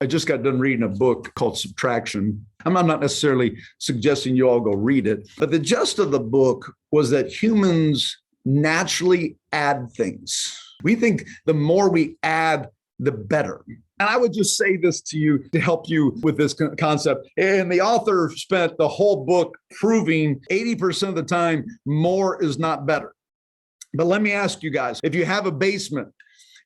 I just got done reading a book called Subtraction. I'm not necessarily suggesting you all go read it, but the gist of the book was that humans naturally add things. We think the more we add, the better. And I would just say this to you to help you with this concept. And the author spent the whole book proving 80% of the time, more is not better. But let me ask you guys, if you have a basement,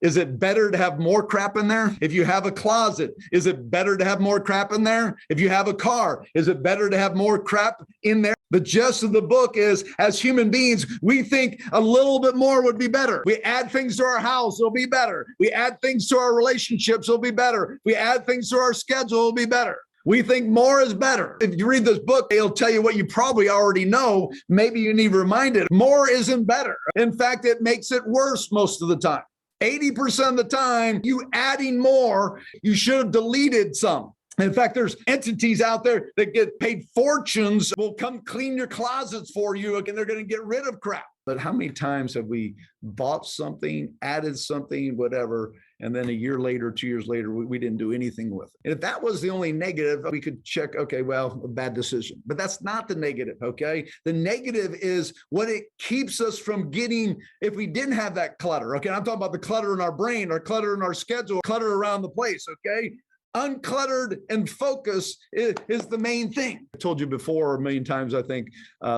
is it better to have more crap in there? If you have a closet, is it better to have more crap in there? If you have a car, is it better to have more crap in there? The gist of the book is, as human beings, we think a little bit more would be better. We add things to our house, it'll be better. We add things to our relationships, it'll be better. We add things to our schedule, it'll be better. We think more is better. If you read this book, it'll tell you what you probably already know. Maybe you need reminded. More isn't better. In fact, it makes it worse most of the time. 80% of the time, you adding more, you should have deleted some. In fact, there's entities out there that get paid fortunes, will come clean your closets for you, and they're going to get rid of crap. But how many times have we bought something, added something, whatever, and then a year later, 2 years later, we didn't do anything with it? And if that was the only negative, we could check, okay, well, a bad decision. But that's not the negative, okay? The negative is what it keeps us from getting if we didn't have that clutter, okay? I'm talking about the clutter in our brain, or clutter in our schedule, clutter around the place, okay? Uncluttered and focus is the main thing. I told you before a million times, I think,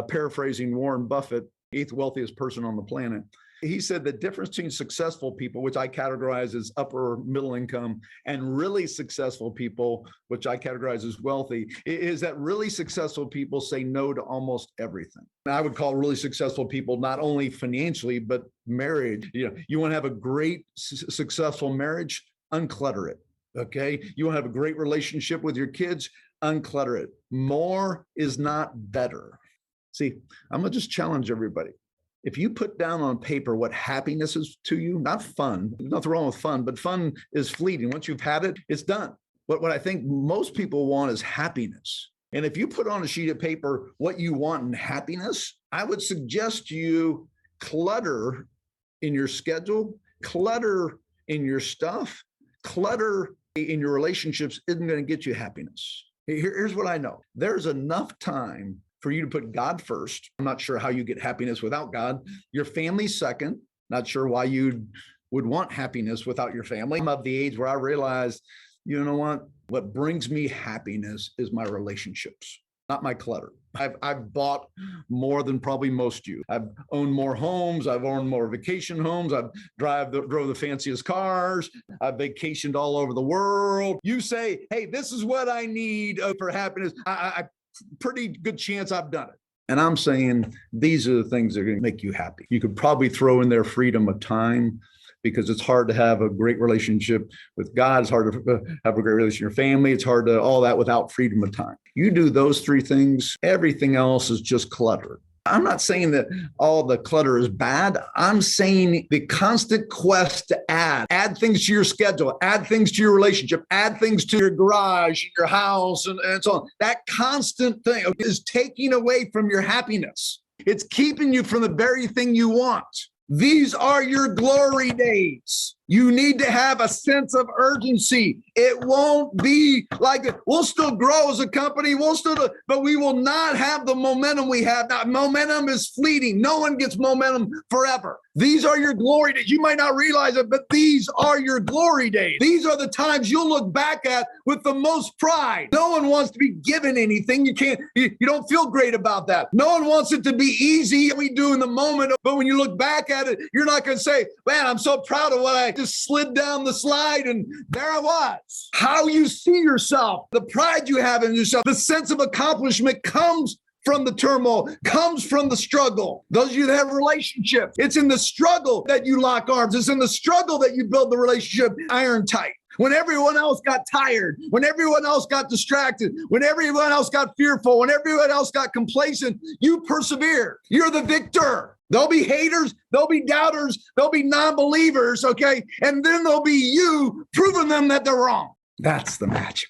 paraphrasing Warren Buffett, eighth wealthiest person on the planet. He said the difference between successful people, which I categorize as upper middle income, and really successful people, which I categorize as wealthy, is that really successful people say no to almost everything. And I would call really successful people not only financially, but marriage. You want to have a great, successful marriage, unclutter it. Okay. You want to have a great relationship with your kids, unclutter it. More is not better. See, I'm going to just challenge everybody. If you put down on paper what happiness is to you, not fun, nothing wrong with fun, but fun is fleeting. Once you've had it, it's done. What I think most people want is happiness. And if you put on a sheet of paper what you want in happiness, I would suggest you clutter in your schedule, clutter in your stuff, clutter in your relationships isn't going to get you happiness. Here's what I know. There's enough time for you to put God first. I'm not sure how you get happiness without God. Your family second. Not sure why you would want happiness without your family. I'm of the age where I realized, you know what brings me happiness is my relationships, not my clutter. I've bought more than probably most of you. I've owned more homes. I've owned more vacation homes. I've drove the fanciest cars. I've vacationed all over the world. You say, hey, this is what I need for happiness. I pretty good chance I've done it. And I'm saying these are the things that are going to make you happy. You could probably throw in there freedom of time, because it's hard to have a great relationship with God. It's hard to have a great relationship with your family. It's hard to all that without freedom of time. You do those three things, everything else is just clutter. I'm not saying that all the clutter is bad. I'm saying the constant quest to add things to your schedule, add things to your relationship, add things to your garage, your house, and so on. That constant thing is taking away from your happiness. It's keeping you from the very thing you want. These are your glory days. You need to have a sense of urgency. It won't be like we'll still grow as a company. But we will not have the momentum we have now. Momentum is fleeting. No one gets momentum forever. These are your glory days. You might not realize it, but these are your glory days. These are the times you'll look back at with the most pride. No one wants to be given anything. You don't feel great about that. No one wants it to be easy. We do in the moment. But when you look back at it, you're not going to say, man, I'm so proud of what I just slid down the slide and there I was. How you see yourself, the pride you have in yourself, the sense of accomplishment comes from the turmoil, comes from the struggle. Those of you that have relationships, it's in the struggle that you lock arms. It's in the struggle that you build the relationship iron tight. When everyone else got tired, when everyone else got distracted, when everyone else got fearful, when everyone else got complacent, you persevered. You're the victor. There'll be haters, there'll be doubters, there'll be non-believers, okay? And then there'll be you proving them that they're wrong. That's the magic.